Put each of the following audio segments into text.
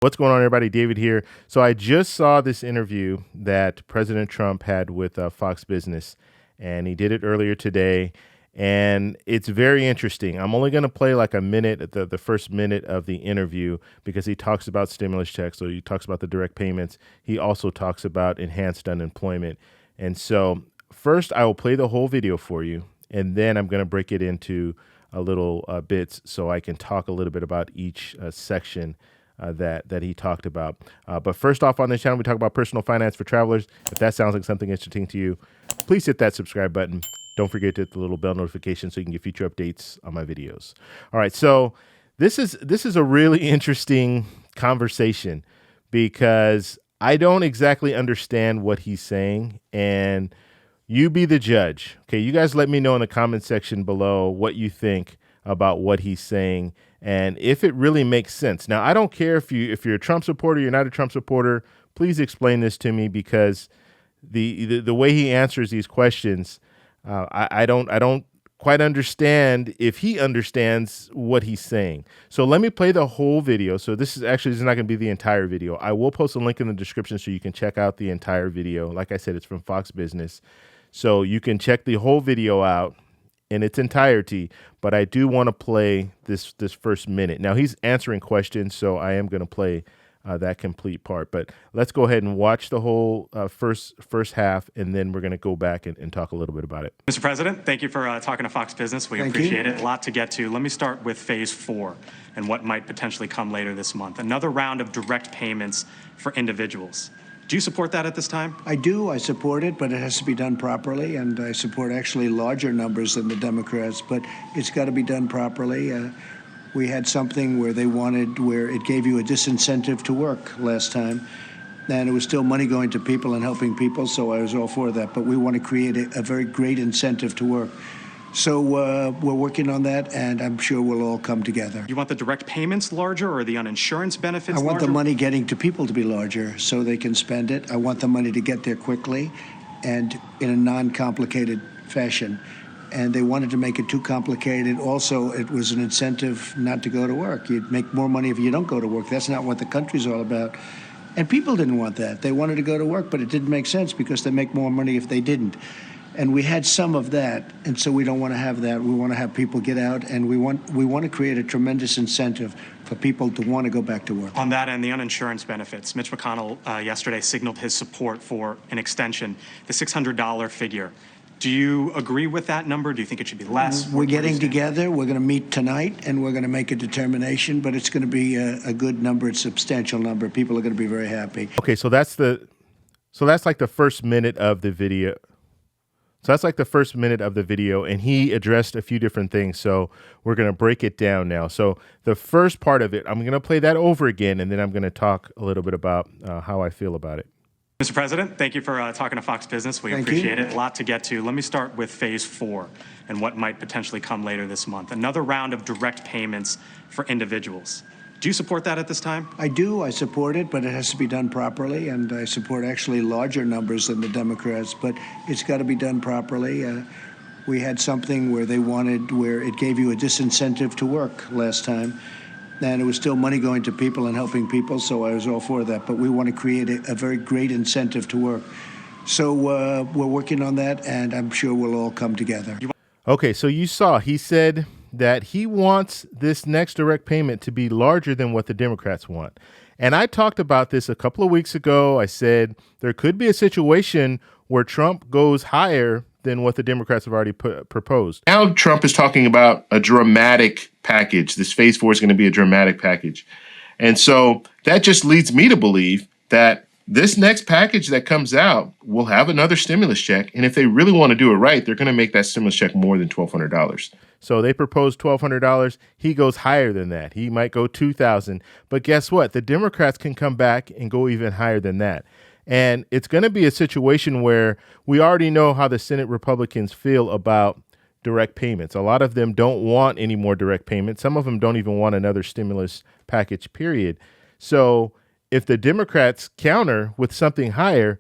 What's going on, everybody? David here. So I just saw this interview that President Trump had with Fox Business, and he did it earlier today, and it's very interesting. I'm only going to play like a minute, the first minute of the interview, because he talks about stimulus checks. So he talks about the direct payments. He also talks about enhanced unemployment. And so first, I will play the whole video for you, and then I'm going to break it into little bits so I can talk a little bit about each section that he talked about. But first off, on this channel, we talk about personal finance for travelers. If that sounds like something interesting to you, please hit that subscribe button. Don't forget to hit the little bell notification so you can get future updates on my videos. All right, so this is a really interesting conversation because I don't exactly understand what he's saying, and you be the judge. Okay, you guys let me know in the comment section below what you think about what he's saying and if it really makes sense. Now, I don't care if you're a Trump supporter, you're not a Trump supporter. Please explain this to me, because the way he answers these questions, I don't quite understand if he understands what he's saying. So let me play the whole video. So this is not going to be the entire video. I will post a link in the description so you can check out the entire video. Like I said, it's from Fox Business, so you can check the whole video out in its entirety, but I do want to play this first minute. Now, he's answering questions, so I am going to play that complete part. But let's go ahead and watch the whole first half, and then we're going to go back and talk a little bit about it. Mr. President, thank you for talking to Fox Business. We appreciate it. A lot to get to. Let me start with phase 4 and what might potentially come later this month. Another round of direct payments for individuals. Do you support that at this time? I do. I support it, but it has to be done properly, and I support actually larger numbers than the Democrats, but it's got to be done properly. We had something where it gave you a disincentive to work last time, and it was still money going to people and helping people, so I was all for that. But we want to create a very great incentive to work. So we're working on that, and I'm sure we'll all come together. You want the direct payments larger or the uninsurance benefits larger? I want the money getting to people to be larger so they can spend it. I want the money to get there quickly and in a non-complicated fashion. And they wanted to make it too complicated. Also, it was an incentive not to go to work. You'd make more money if you don't go to work. That's not what the country's all about. And people didn't want that. They wanted to go to work, but it didn't make sense because they make more money if they didn't. And we had some of that, and so we don't want to have that. We want to have people get out, and we want to create a tremendous incentive for people to want to go back to work. On that and the uninsurance benefits, Mitch McConnell yesterday signaled his support for an extension, the $600 figure. Do you agree with that number? Do you think it should be less? We're getting together. We're going to meet tonight, and we're going to make a determination, but it's going to be a good number, a substantial number. People are going to be very happy. Okay, so that's like the first minute of the video. So that's like the first minute of the video, and he addressed a few different things. So we're going to break it down now. So the first part of it, I'm going to play that over again, and then I'm going to talk a little bit about how I feel about it. Mr. President, thank you for talking to Fox Business. We appreciate it. A lot to get to. Let me start with phase 4 and what might potentially come later this month. Another round of direct payments for individuals. Do you support that at this time? I do. I support it, but it has to be done properly, and I support actually larger numbers than the Democrats, but it's got to be done properly. We had something where it gave you a disincentive to work last time, and it was still money going to people and helping people, so I was all for that. But we want to create a very great incentive to work. So we're working on that, and I'm sure we'll all come together. Okay, so you saw he said that he wants this next direct payment to be larger than what the Democrats want. And I talked about this a couple of weeks ago. I said there could be a situation where Trump goes higher than what the Democrats have already proposed. Now Trump is talking about a dramatic package. This phase 4 is going to be a dramatic package. And so that just leads me to believe that this next package that comes out will have another stimulus check. And if they really want to do it right, they're going to make that stimulus check more than $1,200. So they proposed $1,200. He goes higher than that. He might go $2,000. But guess what? The Democrats can come back and go even higher than that. And it's going to be a situation where we already know how the Senate Republicans feel about direct payments. A lot of them don't want any more direct payments. Some of them don't even want another stimulus package, period. So if the Democrats counter with something higher,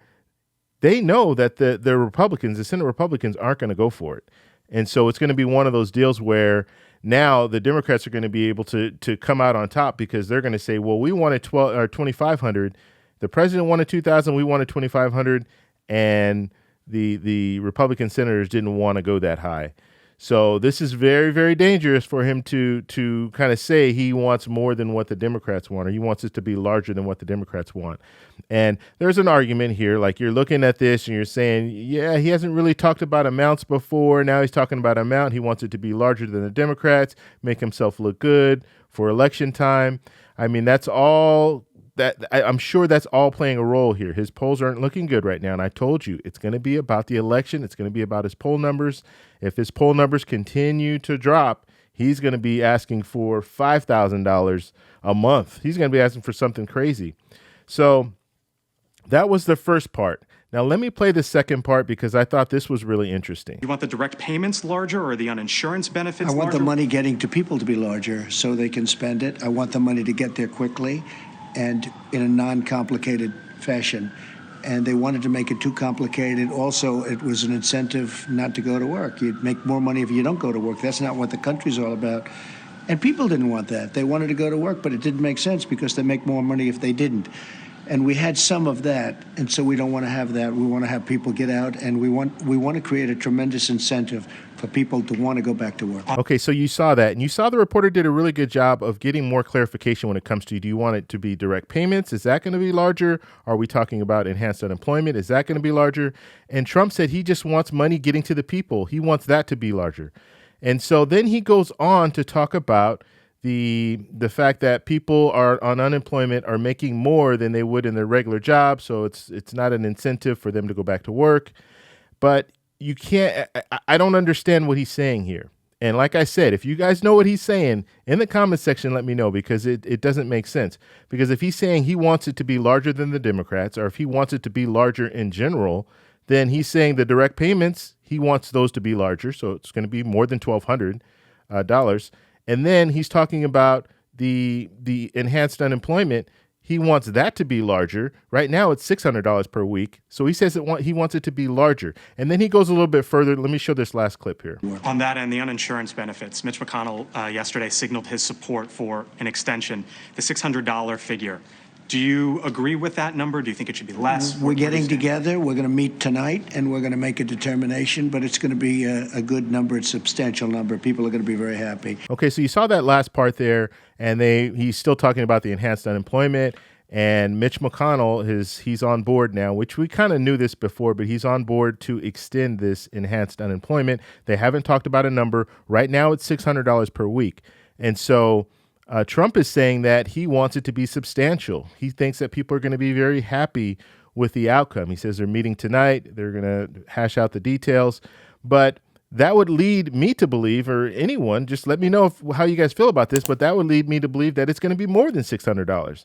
they know that the Republicans, the Senate Republicans, aren't going to go for it. And so it's going to be one of those deals where now the Democrats are going to be able to come out on top because they're going to say, well, we wanted 2,500. The president wanted 2,000. We wanted 2,500. And the Republican senators didn't want to go that high. So this is very, very dangerous for him to kind of say he wants more than what the Democrats want, or he wants it to be larger than what the Democrats want. And there's an argument here, like you're looking at this and you're saying, yeah, he hasn't really talked about amounts before. Now he's talking about amount. He wants it to be larger than the Democrats, make himself look good for election time. I mean, that's all. I'm sure that's all playing a role here. His polls aren't looking good right now. And I told you, it's going to be about the election. It's going to be about his poll numbers. If his poll numbers continue to drop, he's going to be asking for $5,000 a month. He's going to be asking for something crazy. So that was the first part. Now, let me play the second part because I thought this was really interesting. You want the direct payments larger or the uninsurance benefits larger? I want the money getting to people to be larger so they can spend it. I want the money to get there quickly and in a non-complicated fashion. And they wanted to make it too complicated. Also, it was an incentive not to go to work. You'd make more money if you don't go to work. That's not what the country's all about. And people didn't want that. They wanted to go to work, but it didn't make sense because they make more money if they didn't. And we had some of that, and so we don't want to have that. We want to have people get out, and we want to create a tremendous incentive for people to want to go back to work. Okay, so you saw that, and you saw the reporter did a really good job of getting more clarification when it comes to, do you want it to be direct payments? Is that going to be larger? Are we talking about enhanced unemployment? Is that going to be larger? And Trump said he just wants money getting to the people. He wants that to be larger. And so then he goes on to talk about the fact that people are on unemployment are making more than they would in their regular job, so it's not an incentive for them to go back to work. But you can't. I don't understand what he's saying here. And like I said, if you guys know what he's saying in the comment section, let me know, because it doesn't make sense. Because if he's saying he wants it to be larger than the Democrats, or if he wants it to be larger in general, then he's saying the direct payments, he wants those to be larger, so it's going to be more than $1,200. And then he's talking about the enhanced unemployment. He wants that to be larger. Right now, it's $600 per week. So he says he wants it to be larger. And then he goes a little bit further. Let me show this last clip here. On that and the uninsurance benefits, Mitch McConnell yesterday signaled his support for an extension, the $600 figure. Do you agree with that number? Do you think it should be less? We're getting together. We're going to meet tonight, and we're going to make a determination, but it's going to be a good number, a substantial number. People are going to be very happy. Okay, so you saw that last part there, and he's still talking about the enhanced unemployment, and Mitch McConnell, he's on board now, which we kind of knew this before, but he's on board to extend this enhanced unemployment. They haven't talked about a number. Right now, it's $600 per week. And so Trump is saying that he wants it to be substantial. He thinks that people are going to be very happy with the outcome. He says they're meeting tonight. They're going to hash out the details. But that would lead me to believe, or anyone, just let me know how you guys feel about this, but that would lead me to believe that it's going to be more than $600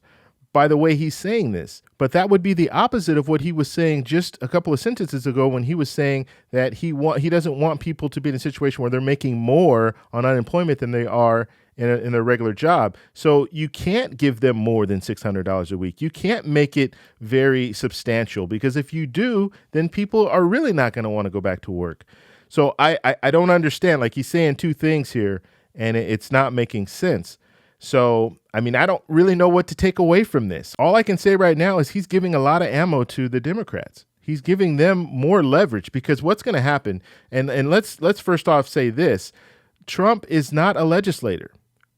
by the way he's saying this. But that would be the opposite of what he was saying just a couple of sentences ago when he was saying that he doesn't want people to be in a situation where they're making more on unemployment than they are in their regular job. So you can't give them more than $600 a week. You can't make it very substantial, because if you do, then people are really not going to want to go back to work. So I don't understand. Like, he's saying two things here, and it's not making sense. So, I mean, I don't really know what to take away from this. All I can say right now is he's giving a lot of ammo to the Democrats. He's giving them more leverage, because what's going to happen, and let's first off say this, Trump is not a legislator.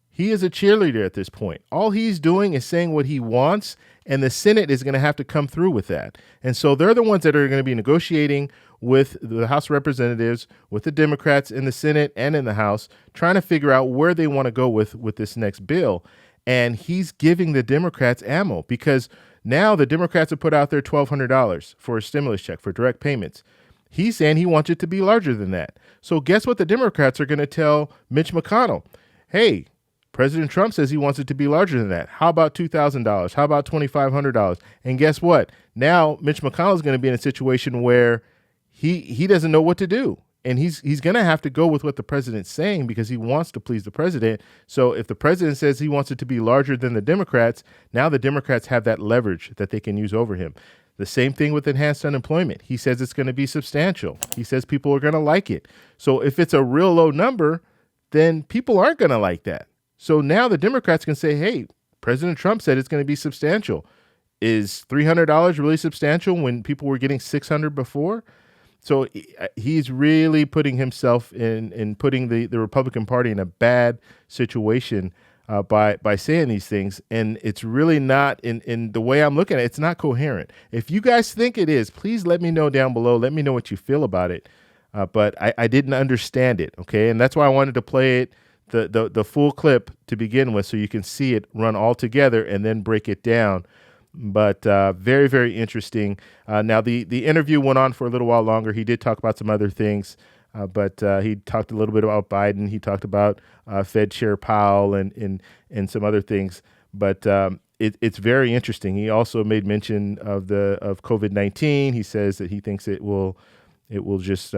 He is a cheerleader at this point. All he's doing is saying what he wants, and the Senate is going to have to come through with that. And so they're the ones that are going to be negotiating with the House of Representatives, with the Democrats in the Senate and in the House, trying to figure out where they want to go with this next bill. And he's giving the Democrats ammo, because now the Democrats have put out their $1,200 for a stimulus check for direct payments. He's saying he wants it to be larger than that. So guess what the Democrats are going to tell Mitch McConnell? Hey, President Trump says he wants it to be larger than that. How about $2,000? How about $2,500? And guess what? Now Mitch McConnell is going to be in a situation where he doesn't know what to do. And he's going to have to go with what the president's saying, because he wants to please the president. So if the president says he wants it to be larger than the Democrats, now the Democrats have that leverage that they can use over him. The same thing with enhanced unemployment. He says it's going to be substantial. He says people are going to like it. So if it's a real low number, then people aren't going to like that. So now the Democrats can say, hey, President Trump said it's going to be substantial. Is $300 really substantial when people were getting $600 before? So he's really putting himself in putting the Republican Party in a bad situation by saying these things. And it's really not, in the way I'm looking at it, it's not coherent. If you guys think it is, please let me know down below. Let me know what you feel about it. But I didn't understand it, okay? And that's why I wanted to play it, the full clip to begin with, so you can see it run all together and then break it down. But very, very interesting. Now, the interview went on for a little while longer. He did talk about some other things, but he talked a little bit about Biden. He talked about Fed Chair Powell and some other things. But it's very interesting. He also made mention of COVID-19. He says that he thinks it will just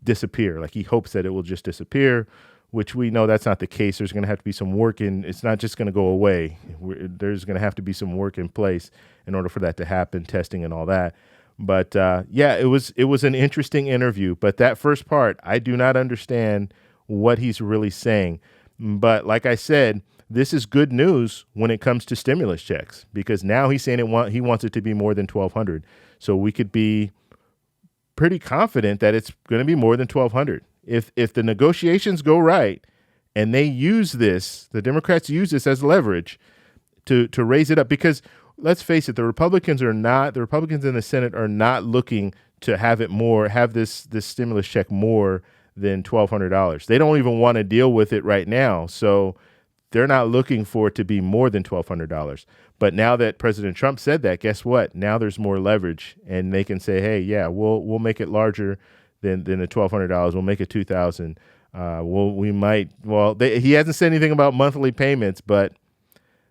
disappear. Like, he hopes that it will just disappear, which we know that's not the case. There's going to have to be some work it's not just going to go away. There's going to have to be some work in place in order for that to happen, testing and all that. But yeah, it was an interesting interview. But that first part, I do not understand what he's really saying. But like I said, this is good news when it comes to stimulus checks, because now he's saying he wants it to be more than $1,200. So we could be pretty confident that it's going to be more than $1,200. If the negotiations go right and they use this, the Democrats use this as leverage to raise it up, because let's face it, the Republicans in the Senate are not looking to have this stimulus check more than $1,200. They don't even want to deal with it right now. So they're not looking for it to be more than $1,200. But now that President Trump said that, guess what? Now there's more leverage, and they can say, hey, yeah, we'll make it larger than the $1,200. We'll make it $2,000. He hasn't said anything about monthly payments, but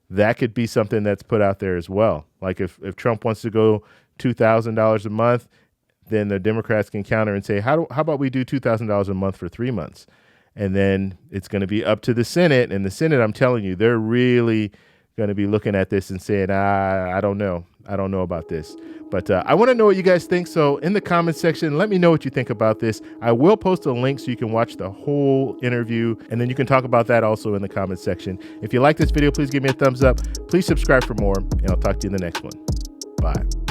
that could be something that's put out there as well. Like if Trump wants to go $2,000 a month, then the Democrats can counter and say, how about we do $2,000 a month for 3 months? And then it's going to be up to the Senate. And the Senate, I'm telling you, they're really going to be looking at this and saying, I don't know. I don't know about this. But I want to know what you guys think. So in the comments section, let me know what you think about this. I will post a link so you can watch the whole interview, and then you can talk about that also in the comments section. If you like this video, please give me a thumbs up. Please subscribe for more, and I'll talk to you in the next one. Bye.